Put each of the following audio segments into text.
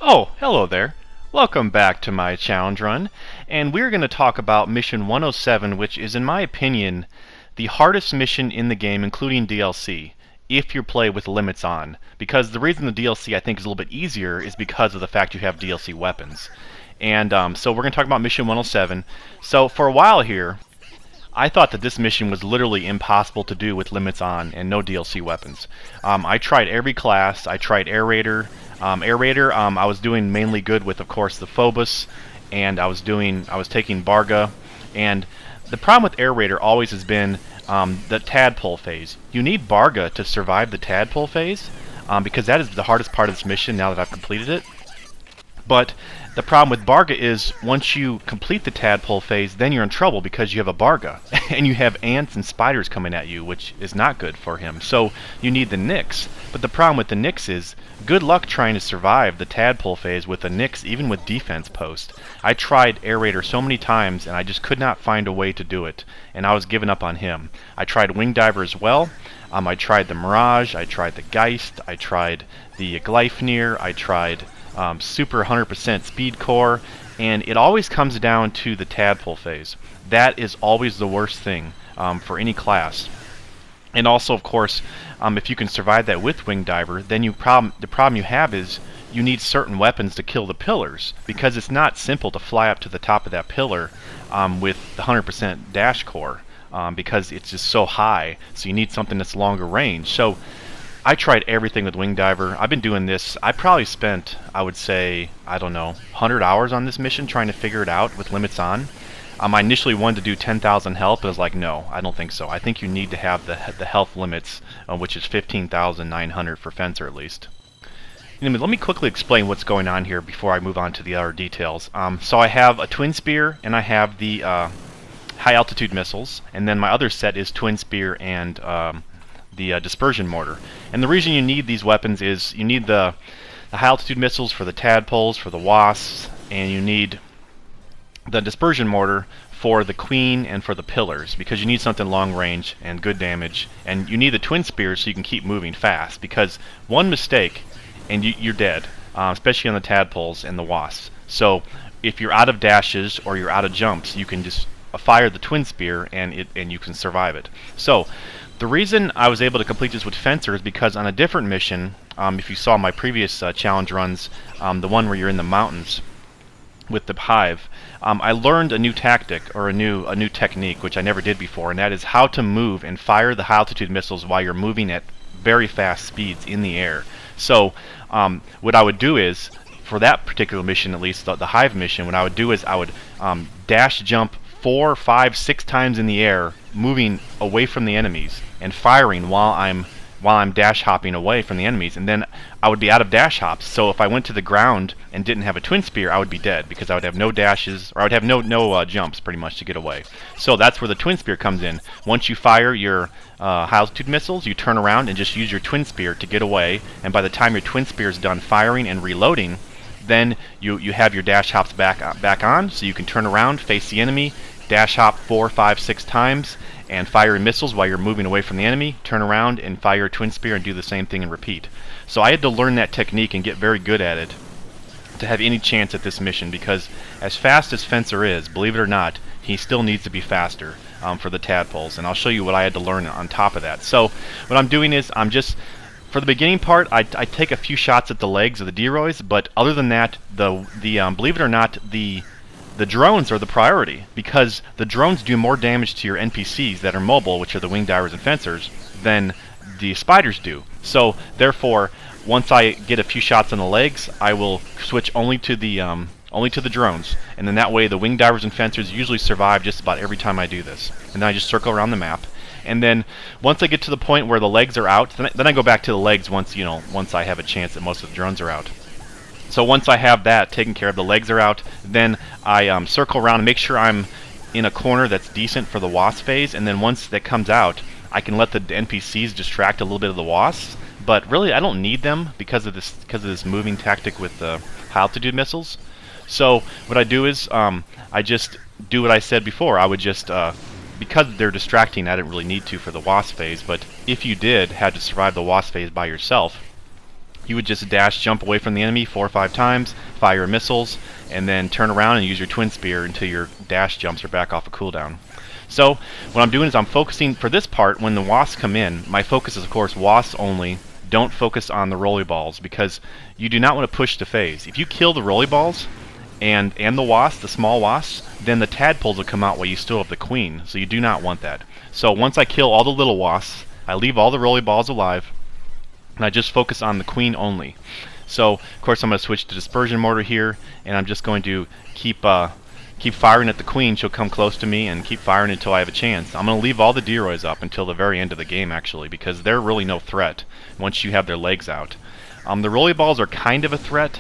Oh, hello there. Welcome back to my challenge run, and we're going to talk about mission 107, which is, in my opinion, the hardest mission in the game, including DLC, if you play with limits on. Because the reason the DLC I think is a little bit easier is because of the fact you have DLC weapons. And so we're going to talk about mission 107. So for a while here, I thought that this mission was literally impossible to do with limits on and no DLC weapons. I tried every class. I tried Air Raider. I was doing mainly good with, of course, the Phobos, and I was taking Barga. And the problem with Air Raider always has been the tadpole phase. You need Barga to survive the tadpole phase, because that is the hardest part of this mission now that I've completed it. But the problem with Barga is once you complete the tadpole phase, then you're in trouble because you have a Barga. And you have ants and spiders coming at you, which is not good for him. So you need the Nyx. But the problem with the Nyx is, good luck trying to survive the tadpole phase with a Nyx, even with defense post. I tried Air Raider so many times, and I just could not find a way to do it. And I was giving up on him. I tried Wing Diver as well. I tried the Mirage. I tried the Geist. I tried the Gleipnir. I tried super 100% speed core, and it always comes down to the tadpole phase. That is always the worst thing for any class. And also, of course, if you can survive that with Wing Diver, then the problem you have is you need certain weapons to kill the pillars, because it's not simple to fly up to the top of that pillar with the 100% dash core, because it's just so high, so you need something that's longer range. So I tried everything with Wing Diver. I've been doing this. I probably spent, I would say, I don't know, 100 hours on this mission trying to figure it out with limits on. I initially wanted to do 10,000 health, but I was like, no, I don't think so. I think you need to have the health limits, which is 15,900 for Fencer at least. Anyway, let me quickly explain what's going on here before I move on to the other details. So I have a Twin Spear, and I have the high altitude missiles, and then my other set is Twin Spear and the dispersion mortar. And the reason you need these weapons is you need the high altitude missiles for the tadpoles, for the wasps, and you need the dispersion mortar for the queen and for the pillars, because you need something long range and good damage, and you need the twin spears so you can keep moving fast, because one mistake and you're dead, especially on the tadpoles and the wasps. So if you're out of dashes or you're out of jumps, you can just fire the twin spear and you can survive it. So the reason I was able to complete this with Fencer is because on a different mission, if you saw my previous challenge runs, the one where you're in the mountains with the hive, I learned a new tactic, or a new technique, which I never did before, and that is how to move and fire the high altitude missiles while you're moving at very fast speeds in the air. So what I would do is, for that particular mission at least, the hive mission, what I would do is I would dash jump 4, 5, 6 times in the air, moving away from the enemies and firing while I'm dash hopping away from the enemies, and then I would be out of dash hops. So if I went to the ground and didn't have a twin spear, I would be dead, because I would have no dashes, or I would have no jumps pretty much to get away. So that's where the twin spear comes in. Once you fire your high altitude missiles, you turn around and just use your twin spear to get away, and by the time your twin spear is done firing and reloading, then you have your dash hops back on, so you can turn around, face the enemy, dash hop 4, 5, 6 times, and fire missiles while you're moving away from the enemy, turn around and fire your twin spear and do the same thing and repeat. So I had to learn that technique and get very good at it to have any chance at this mission, because as fast as Fencer is, believe it or not, he still needs to be faster for the tadpoles, and I'll show you what I had to learn on top of that. So what I'm doing is, for the beginning part, I take a few shots at the legs of the Deroys, but other than that, believe it or not, the drones are the priority, because the drones do more damage to your NPCs that are mobile, which are the wing divers and fencers, than the spiders do. So therefore, once I get a few shots on the legs, I will switch only to the drones, and then that way the wing divers and fencers usually survive just about every time I do this. And then I just circle around the map, and then once I get to the point where the legs are out, then I go back to the legs once I have a chance that most of the drones are out. So once I have that taken care of, the legs are out, then I circle around and make sure I'm in a corner that's decent for the wasp phase, and then once that comes out, I can let the NPCs distract a little bit of the wasps, but really I don't need them because of this moving tactic with the high altitude missiles. So what I do is I just do what I said before. I would just because they're distracting, I didn't really need to for the wasp phase, but if you had to survive the wasp phase by yourself, you would just dash jump away from the enemy 4 or 5 times, fire your missiles, and then turn around and use your twin spear until your dash jumps are back off a cooldown. So what I'm doing is I'm focusing, for this part, when the wasps come in, my focus is of course wasps only. Don't focus on the rolly balls, because you do not want to push the phase. If you kill the rolly balls and the wasps, the small wasps, then the tadpoles will come out while you still have the queen, so you do not want that. So once I kill all the little wasps, I leave all the rolly balls alive, and I just focus on the queen only. So of course I'm going to switch to dispersion mortar here, and I'm just going to keep firing at the queen. She'll come close to me, and keep firing until I have a chance. I'm going to leave all the Deroys up until the very end of the game, actually, because they're really no threat once you have their legs out. The rolly balls are kind of a threat,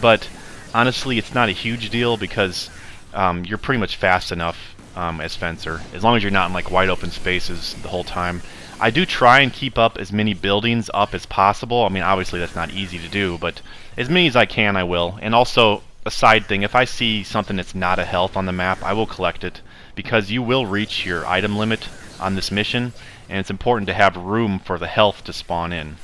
but honestly it's not a huge deal, because you're pretty much fast enough as Fencer, as long as you're not in like wide open spaces the whole time. I do try and keep up as many buildings up as possible. I mean, obviously that's not easy to do, but as many as I can I will. And also, a side thing, if I see something that's not a health on the map, I will collect it, because you will reach your item limit on this mission, and it's important to have room for the health to spawn in.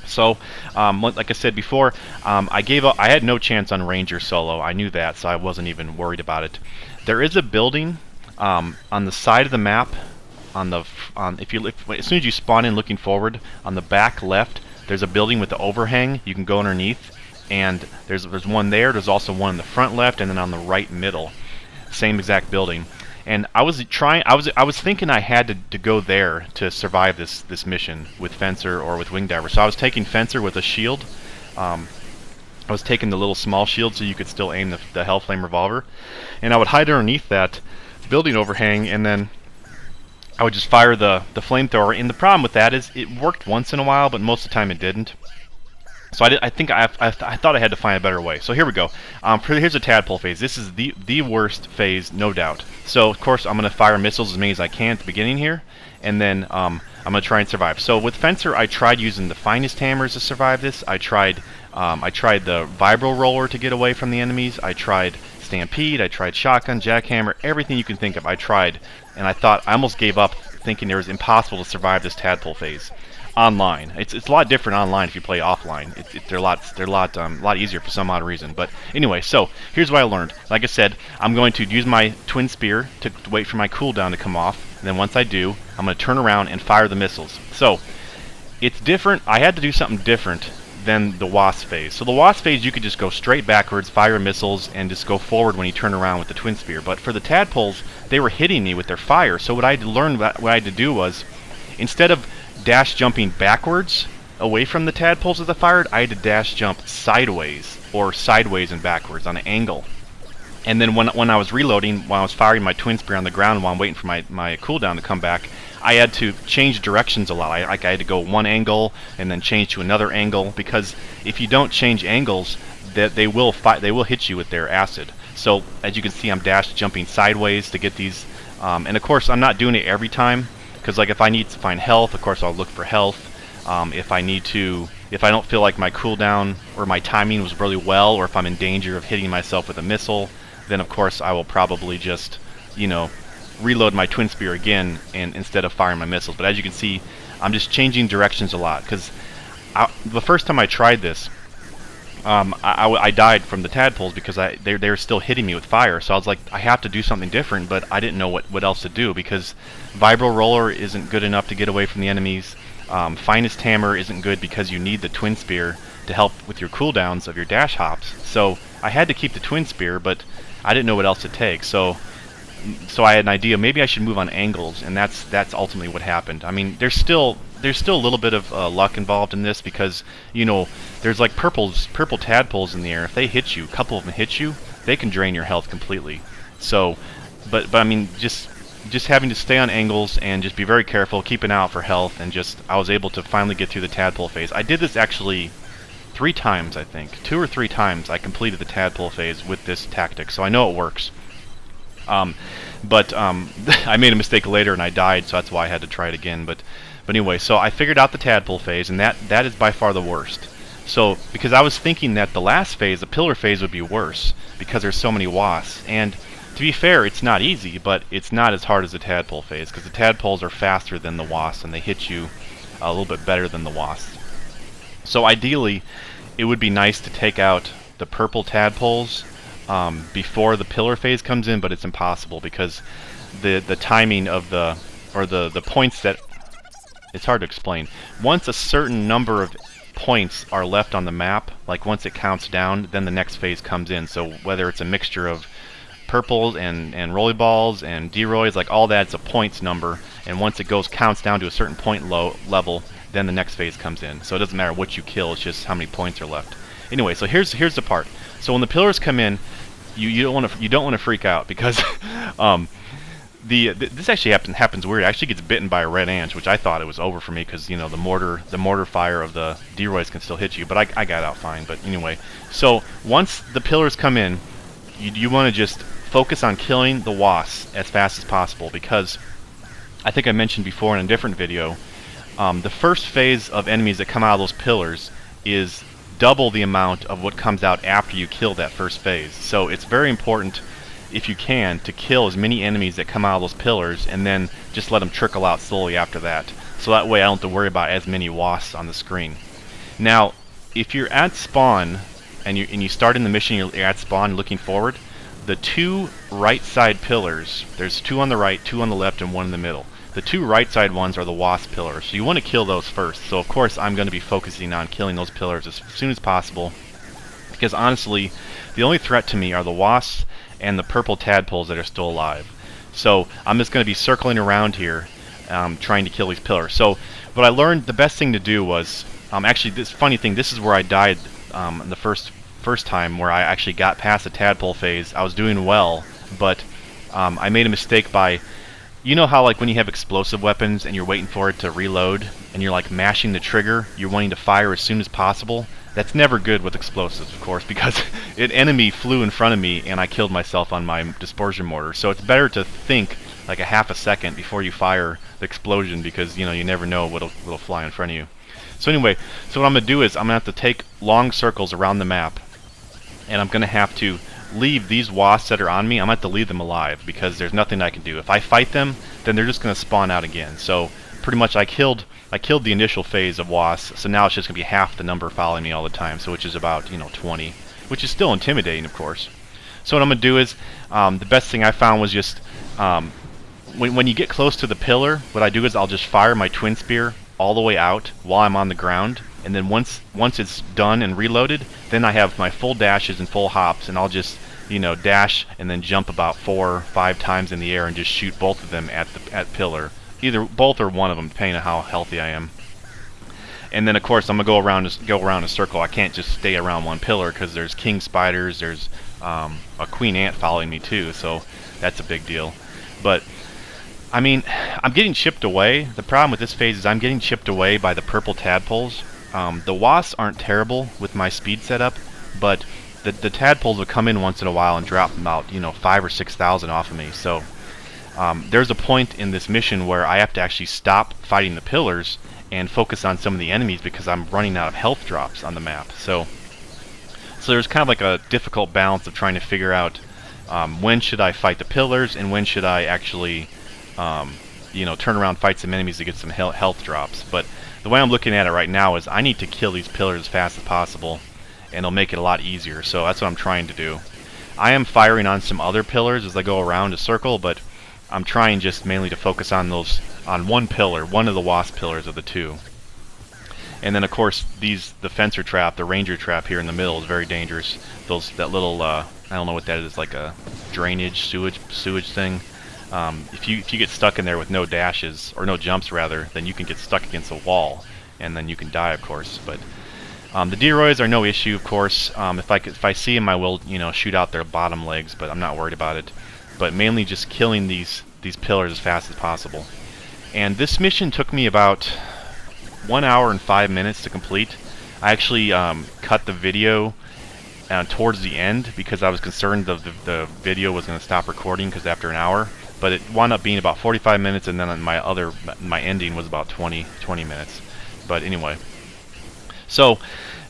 So, like I said before, I gave up. I had no chance on Ranger solo. I knew that, so I wasn't even worried about it. There is a building on the side of the map. As soon as you spawn in looking forward, on the back left, there's a building with the overhang. You can go underneath, and there's one there. There's also one in the front left, and then on the right middle, same exact building. And I was thinking I had to go there to survive this mission with Fencer or with Wing Diver. So I was taking Fencer with a shield. I was taking the little small shield so you could still aim the Hellflame revolver, and I would hide underneath that building overhang, and then I would just fire the flamethrower. And the problem with that is it worked once in a while, but most of the time it didn't. So I thought I had to find a better way. So here we go. Here's a tadpole phase. This is the worst phase, no doubt. So of course I'm going to fire missiles as many as I can at the beginning here, and then I'm going to try and survive. So with Fencer, I tried using the finest hammers to survive this. I tried the vibro roller to get away from the enemies. I tried Stampede. I tried shotgun, jackhammer, everything you can think of. I tried, and I almost gave up, thinking it was impossible to survive this tadpole phase. Online, it's a lot different online if you play offline. They're a lot easier for some odd reason. But anyway, so here's what I learned. Like I said, I'm going to use my twin spear to wait for my cooldown to come off. And then once I do, I'm going to turn around and fire the missiles. So it's different. I had to do something different than the wasp phase. So the wasp phase, you could just go straight backwards, fire missiles, and just go forward when you turn around with the twin spear. But for the tadpoles, they were hitting me with their fire. So what I had to learn, what I had to do was, instead of dash jumping backwards away from the tadpoles that I fired, I had to dash jump sideways, or sideways and backwards on an angle. And then when I was reloading, while I was firing my twin spear on the ground while I'm waiting for my cooldown to come back, I had to change directions a lot. I had to go one angle and then change to another angle, because if you don't change angles, they will hit you with their acid. So as you can see, I'm dash jumping sideways to get these, and of course I'm not doing it every time, because like if I need to find health, of course I'll look for health. If I don't feel like my cooldown or my timing was really well, or if I'm in danger of hitting myself with a missile, then of course I will probably just, reload my twin spear again, and instead of firing my missiles. But as you can see, I'm just changing directions a lot, because the first time I tried this, I died from the tadpoles because they were still hitting me with fire. So I was like, I have to do something different, but I didn't know what else to do, because vibro roller isn't good enough to get away from the enemies. Finest hammer isn't good because you need the twin spear to help with your cooldowns of your dash hops. So I had to keep the twin spear, but I didn't know what else to take. So I had an idea. Maybe I should move on angles, and that's ultimately what happened. I mean, there's still a little bit of luck involved in this, because there's like purple tadpoles in the air. If they hit you, a couple of them hit you, they can drain your health completely. So, but I mean, just having to stay on angles and just be very careful, keep an eye out for health, and I was able to finally get through the tadpole phase. I did this actually 3 times, I think. 2 or 3 times I completed the tadpole phase with this tactic, so I know it works. But I made a mistake later and I died, so that's why I had to try it again. But anyway, so I figured out the tadpole phase, and that is by far the worst. So, because I was thinking that the last phase, the pillar phase, would be worse, because there's so many wasps. And to be fair, it's not easy, but it's not as hard as the tadpole phase, because the tadpoles are faster than the wasps, and they hit you a little bit better than the wasps. So ideally, it would be nice to take out the purple tadpoles before the pillar phase comes in, but it's impossible because the timing of the points that, it's hard to explain. Once a certain number of points are left on the map, like once it counts down, then the next phase comes in. So whether it's a mixture of purples and rolly balls and D-Roys, like all that's a points number, and once it counts down to a certain point level, then the next phase comes in. So it doesn't matter what you kill, it's just how many points are left. Anyway, so here's the part. So when the pillars come in, you don't want to freak out because this actually happens weird. It actually gets bitten by a red ant, which I thought it was over for me because, you know, the mortar fire of the D-Roys can still hit you, but I got out fine. But anyway, so once the pillars come in, you want to just focus on killing the wasps as fast as possible, because I think I mentioned before in a different video, the first phase of enemies that come out of those pillars is double the amount of what comes out after you kill that first phase. So it's very important, if you can, to kill as many enemies that come out of those pillars and then just let them trickle out slowly after that. So that way I don't have to worry about as many wasps on the screen. Now, if you're at spawn and you start in the mission, you're at spawn looking forward, the two right side pillars, there's two on the right, two on the left, and one in the middle. The two right side ones are the wasp pillars, so you want to kill those first. So of course I'm going to be focusing on killing those pillars as soon as possible, because honestly the only threat to me are the wasps and the purple tadpoles that are still alive. So I'm just going to be circling around here trying to kill these pillars. So what I learned, the best thing to do was, actually this funny thing, this is where I died the first time, where I actually got past the tadpole phase. I was doing well, but I made a mistake by, you know how like when you have explosive weapons and you're waiting for it to reload and you're like mashing the trigger, you're wanting to fire as soon as possible? That's never good with explosives, of course, because an enemy flew in front of me and I killed myself on my dispersion mortar. So it's better to think like a half a second before you fire the explosion, because you know, you never know what'll fly in front of you. So anyway, so what I'm going to do is I'm going to have to take long circles around the map, and I'm going to have to leave these wasps that are on me, I'm going to have to leave them alive, because there's nothing I can do. If I fight them, then they're just going to spawn out again. So pretty much I killed the initial phase of wasps, so now it's just going to be half the number following me all the time, so which is about, you know, 20, which is still intimidating, of course. So what I'm going to do is, the best thing I found was just, when you get close to the pillar, what I do is I'll just fire my twin spear all the way out while I'm on the ground, and then once it's done and reloaded, then I have my full dashes and full hops, and I'll just, you know, dash and then jump about 4 or 5 times in the air and just shoot both of them at pillar, either both or one of them, depending on how healthy I am. And then of course I'm gonna go around a circle. I can't just stay around one pillar because there's king spiders, there's a queen ant following me too, so that's a big deal. But I mean, I'm getting chipped away. The problem with this phase is I'm getting chipped away by the purple tadpoles. The wasps aren't terrible with my speed setup, but the tadpoles will come in once in a while and drop about, you know, 5,000 or 6,000 off of me. So there's a point in this mission where I have to actually stop fighting the pillars and focus on some of the enemies because I'm running out of health drops on the map. So there's kind of like a difficult balance of trying to figure out when should I fight the pillars and when should I actually you know, turn around, fight some enemies to get some health drops. But the way I'm looking at it right now is I need to kill these pillars as fast as possible, and it'll make it a lot easier. So that's what I'm trying to do. I am firing on some other pillars as I go around a circle, but I'm trying just mainly to focus on one pillar, one of the wasp pillars of the two. And then of course the fencer trap, the ranger trap here in the middle is very dangerous. That little I don't know what that is, like a drainage sewage thing. If you get stuck in there with no dashes, or no jumps rather, then you can get stuck against a wall, and then you can die, of course. But the D-Roys are no issue, of course. If I see them, I will, you know, shoot out their bottom legs, but I'm not worried about it. But mainly just killing these pillars as fast as possible. And this mission took me about 1 hour and 5 minutes to complete. I actually cut the video towards the end because I was concerned the video was going to stop recording because after an hour. But it wound up being about 45 minutes, and then my ending was about 20 minutes. But anyway, so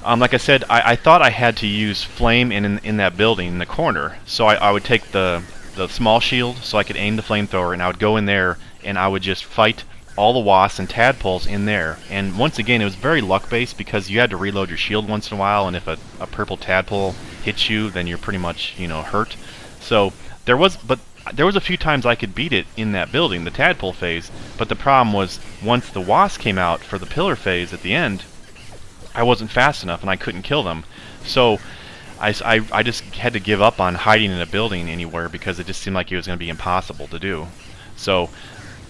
like I said, I thought I had to use flame in that building in the corner. So I would take the small shield so I could aim the flamethrower, and I would go in there and I would just fight all the wasps and tadpoles in there. And once again, it was very luck-based because you had to reload your shield once in a while, and if a purple tadpole hits you, then you're pretty much, hurt. So there was a few times I could beat it in that building, the tadpole phase, but the problem was once the wasp came out for the pillar phase at the end, I wasn't fast enough and I couldn't kill them. So I just had to give up on hiding in a building anywhere because it just seemed like it was going to be impossible to do. So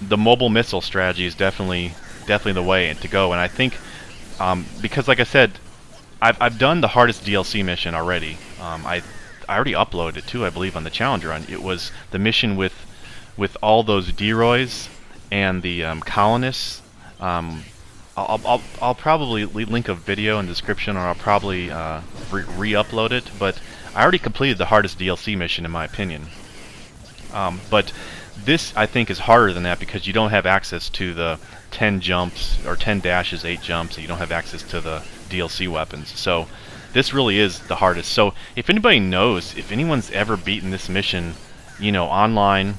the mobile missile strategy is definitely the way to go, and I think because like I said, I've done the hardest DLC mission already. I already uploaded it too, I believe, on the challenge run. It was the mission with all those Deroys and the colonists. I'll probably link a video in the description, or I'll probably re-upload it. But I already completed the hardest DLC mission in my opinion. But this, I think, is harder than that because you don't have access to the 10 jumps, or 10 dashes, 8 jumps, and you don't have access to the DLC weapons. So this really is the hardest. So if anybody knows, if anyone's ever beaten this mission, online,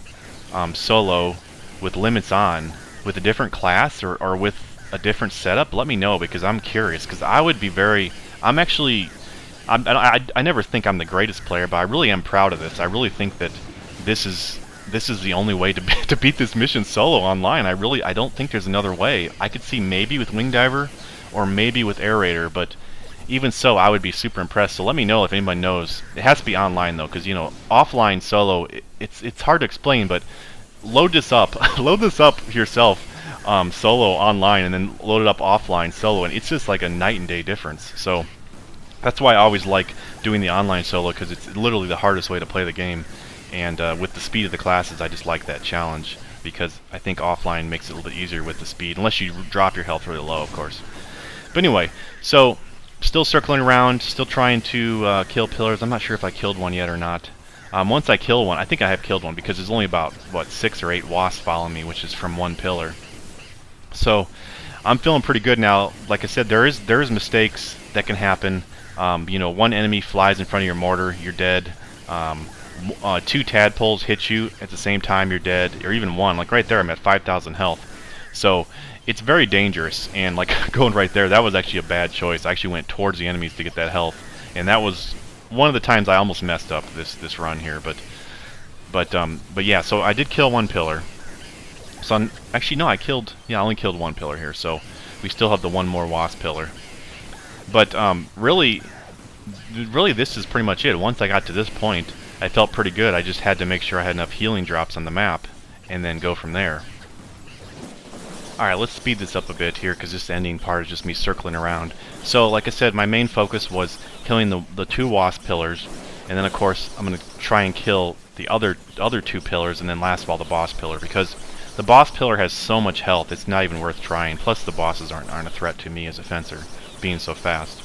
solo, with limits on, with a different class, or with a different setup, let me know, because I'm curious, because I would be very... I never think I'm the greatest player, but I really am proud of this. I really think that this is the only way to beat this mission solo online. I don't think there's another way. I could see maybe with Wing Diver or maybe with Air Raider, but even so, I would be super impressed. So let me know if anybody knows. It has to be online though, because offline solo, it's hard to explain. But load this up, load this up yourself, solo online, and then load it up offline solo, and it's just like a night and day difference. So that's why I always like doing the online solo, because it's literally the hardest way to play the game. And with the speed of the classes, I just like that challenge, because I think offline makes it a little bit easier with the speed, unless you drop your health really low, of course. But anyway, so still circling around, still trying to kill pillars. I'm not sure if I killed one yet or not. Once I kill one, I think I have killed one, because there's only about, 6 or 8 wasps following me, which is from one pillar. So I'm feeling pretty good now. Like I said, there is mistakes that can happen. One enemy flies in front of your mortar, you're dead. 2 tadpoles hit you at the same time, you're dead. Or even one, like right there, I'm at 5,000 health. So it's very dangerous, and like going right there, that was actually a bad choice. I actually went towards the enemies to get that health, and that was one of the times I almost messed up this run here. But yeah, so I did kill one pillar. So actually no, I only killed one pillar here. So we still have the one more wasp pillar. But really, this is pretty much it. Once I got to this point, I felt pretty good. I just had to make sure I had enough healing drops on the map, and then go from there. Alright, let's speed this up a bit here, because this ending part is just me circling around. So, like I said, my main focus was killing the 2 wasp pillars, and then of course I'm going to try and kill the other 2 pillars, and then last of all the boss pillar, because the boss pillar has so much health, it's not even worth trying. Plus the bosses aren't a threat to me as a fencer, being so fast.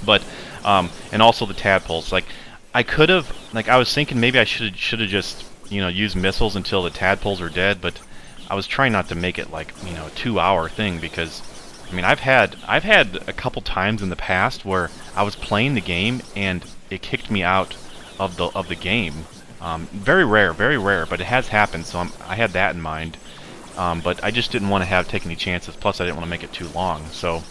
But, and also the tadpoles. Like, I could have, I was thinking maybe I should have just, used missiles until the tadpoles are dead, but I was trying not to make it like, a 2-hour thing, because I've had a couple times in the past where I was playing the game and it kicked me out of the game. Very rare, but it has happened, so I had that in mind. But I just didn't want to take any chances. Plus, I didn't want to make it too long. So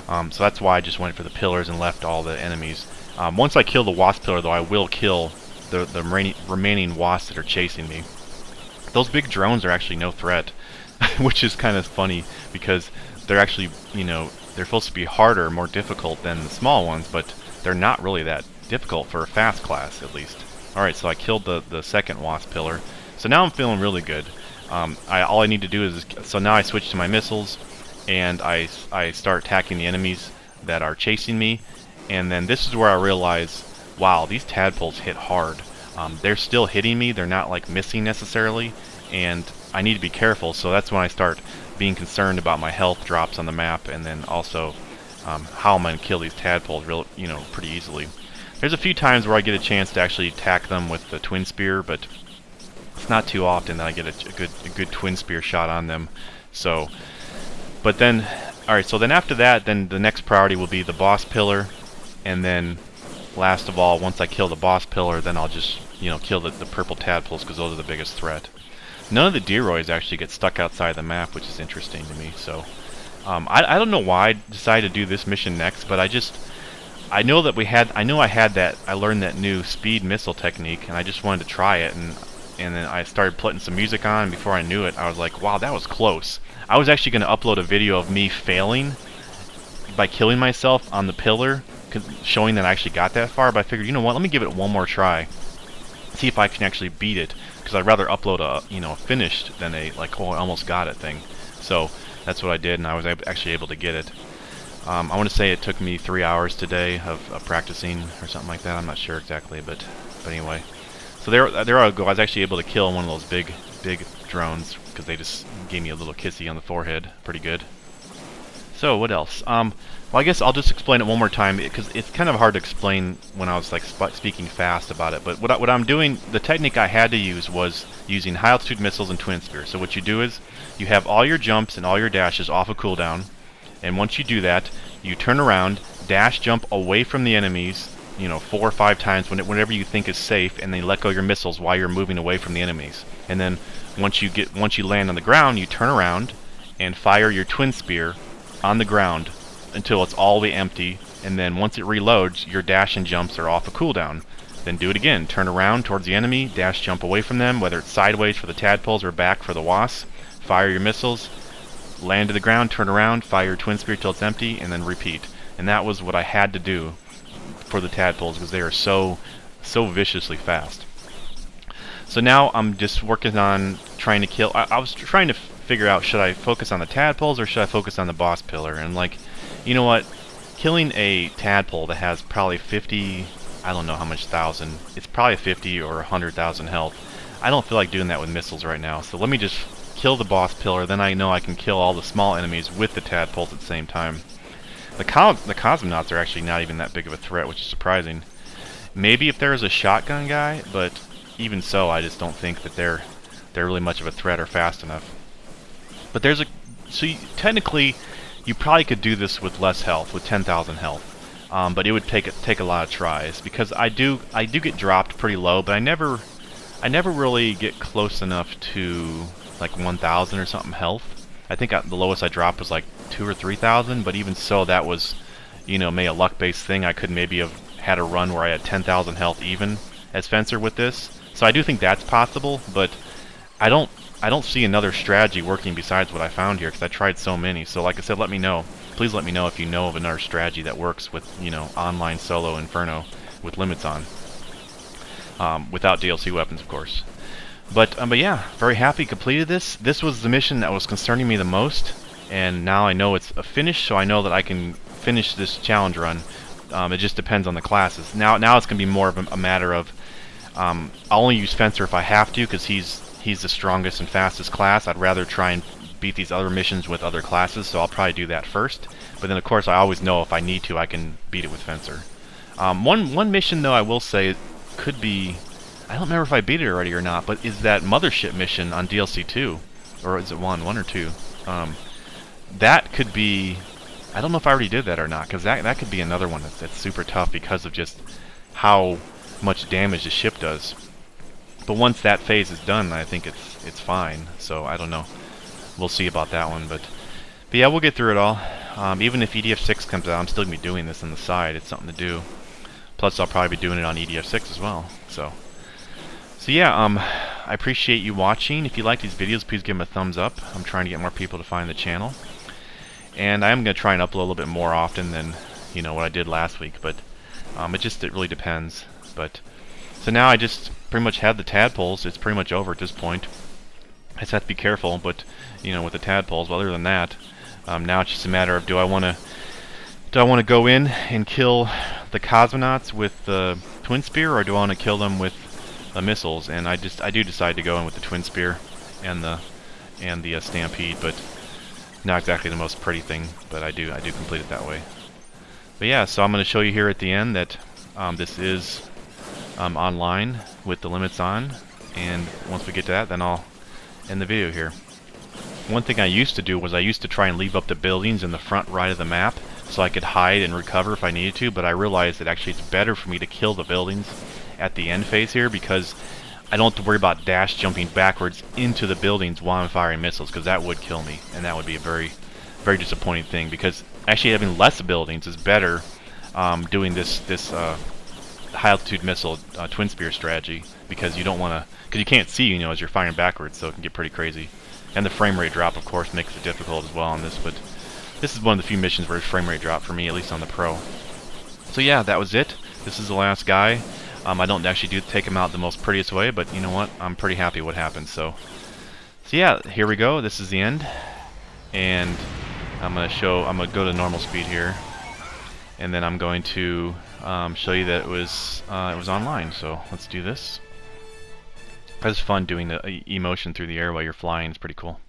that's why I just went for the pillars and left all the enemies. Once I kill the wasp pillar, though, I will kill the remaining wasps that are chasing me. Those big drones are actually no threat, which is kind of funny, because they're actually, they're supposed to be harder, more difficult than the small ones, but they're not really that difficult for a fast class, at least. Alright, so I killed the second wasp pillar. So now I'm feeling really good. All I need to do is, so now I switch to my missiles, and I start attacking the enemies that are chasing me, and then this is where I realize, wow, these tadpoles hit hard. They're still hitting me, they're not like missing necessarily, and I need to be careful, so that's when I start being concerned about my health drops on the map, and then also how I'm going to kill these tadpoles pretty easily. There's a few times where I get a chance to actually attack them with the twin spear, but it's not too often that I get a good twin spear shot on them. So, but then, alright, so then after that, then the next priority will be the boss pillar, and then last of all, once I kill the boss pillar, then I'll just kill the purple tadpoles, because those are the biggest threat. None of the Deroys actually get stuck outside the map, which is interesting to me. So I don't know why I decided to do this mission next, but I know that I learned that new speed missile technique, and I just wanted to try it, and then I started putting some music on, and before I knew it, I was like, wow, that was close. I was actually going to upload a video of me failing by killing myself on the pillar, showing that I actually got that far, but I figured, you know what, let me give it one more try, see if I can actually beat it, because I'd rather upload a finished than a, like, oh, I almost got it thing. So that's what I did, and I was actually able to get it. I want to say it took me 3 hours today of practicing or something like that. I'm not sure exactly, but anyway. So there I go. I was actually able to kill one of those big drones because they just gave me a little kissy on the forehead. Pretty good. So what else? Well, I guess I'll just explain it one more time because it's kind of hard to explain when I was like speaking fast about it. But what I'm doing, the technique I had to use was using high altitude missiles and twin spear. So what you do is you have all your jumps and all your dashes off of cooldown. And once you do that, you turn around, dash jump away from the enemies, 4 or 5 times whenever you think is safe, and then let go your missiles while you're moving away from the enemies. And then once you land on the ground, you turn around and fire your twin spear on the ground until it's all the way empty. And then once it reloads, your dash and jumps are off a cooldown. Then do it again. Turn around towards the enemy, dash jump away from them, whether it's sideways for the tadpoles or back for the wasps. Fire your missiles. Land to the ground, turn around, fire your twin spear till it's empty, and then repeat. And that was what I had to do for the tadpoles because they are so viciously fast. So now I'm just working on trying to kill. I was trying to figure out, should I focus on the tadpoles or should I focus on the boss pillar? And like, you know what? Killing a tadpole that has probably 50, I don't know how much thousand. It's probably 50 or 100,000 health. I don't feel like doing that with missiles right now. So let me just kill the boss pillar, then I know I can kill all the small enemies with the tadpoles at the same time. The cosmonauts are actually not even that big of a threat, which is surprising. Maybe if there was a shotgun guy, but even so, I just don't think that they're really much of a threat or fast enough. But technically, you probably could do this with less health, with 10,000 health. But it would take a lot of tries because I do get dropped pretty low, but I never really get close enough to like 1,000 or something health. I think the lowest I dropped was like 2,000 or 3,000, but even so, that was, maybe a luck-based thing. I could maybe have had a run where I had 10,000 health even as Fencer with this. So I do think that's possible, but I don't see another strategy working besides what I found here because I tried so many. So like I said, let me know. Please let me know if you know of another strategy that works with, online solo Inferno with limits on, without DLC weapons, of course. But yeah, very happy completed this. This was the mission that was concerning me the most, and now I know it's a finish, so I know that I can finish this challenge run. It just depends on the classes. Now it's going to be more of a matter of I'll only use Fencer if I have to, because he's the strongest and fastest class. I'd rather try and beat these other missions with other classes, so I'll probably do that first. But then, of course, I always know if I need to, I can beat it with Fencer. One mission, though, I will say could be... I don't remember if I beat it already or not, but is that Mothership mission on DLC 2. Or is it 1 or 2? That could be... I don't know if I already did that or not, because that could be another one that's super tough because of just how much damage the ship does. But once that phase is done, I think it's fine. So I don't know. We'll see about that one, but yeah, we'll get through it all. Even if EDF 6 comes out, I'm still gonna be doing this on the side. It's something to do. Plus, I'll probably be doing it on EDF 6 as well. So yeah, I appreciate you watching. If you like these videos, please give them a thumbs up. I'm trying to get more people to find the channel, and I am gonna try and upload a little bit more often than what I did last week. But it really depends. But so now I just pretty much have the tadpoles. It's pretty much over at this point. I just have to be careful, but with the tadpoles. But other than that, now it's just a matter of do I want to go in and kill the cosmonauts with the twin spear, or do I want to kill them with the missiles? And I do decide to go in with the twin spear and the stampede, but not exactly the most pretty thing. But I do complete it that way. But yeah, so I'm going to show you here at the end that this is online with the limits on, and once we get to that, then I'll end the video here. One thing I used to do was I used to try and leave up the buildings in the front right of the map so I could hide and recover if I needed to, but I realized that actually it's better for me to kill the buildings at the end phase here, because I don't have to worry about dash jumping backwards into the buildings while I'm firing missiles, because that would kill me, and that would be a very, very disappointing thing. Because actually having less buildings is better. Doing this high altitude missile twin spear strategy, because you don't want to, because you can't see, you know, as you're firing backwards, so it can get pretty crazy. And the frame rate drop, of course, makes it difficult as well on this. But this is one of the few missions where frame rate drop for me, at least on the Pro. So yeah, that was it. This is the last guy. I don't actually take him out the most prettiest way, but you know what? I'm pretty happy what happened. So yeah, here we go. This is the end, and I'm gonna go to normal speed here, and then I'm going to show you that it was online. So let's do this. It was fun doing the emotion through the air while you're flying. It's pretty cool.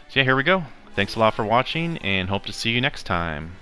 So yeah, here we go. Thanks a lot for watching, and hope to see you next time.